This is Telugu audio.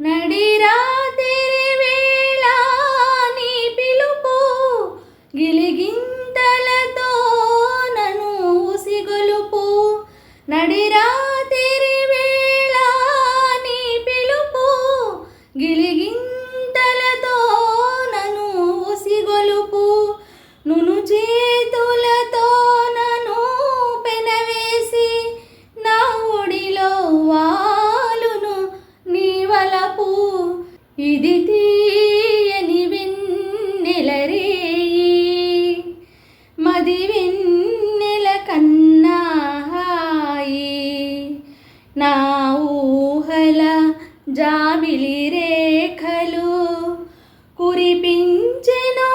నడి రాత్రి వేళ నీ పిలుపు గిలిగింతలతో నన్ను ఉసిగొలుపు. నడి రాత్రి వేళ నీ పిలుపు గిలిగింతలతో నన్ను ఉసిగొలుపు. నును చేతులతో నన్ను పెనవేసి నా ఒడిలో వాలును నీ వలపు. ఇది తీయని వెన్నెల రేయి, మది వెన్నెల కన్నా హాయి. నా ఊహల జాబిలి రేఖలు కురిపించెను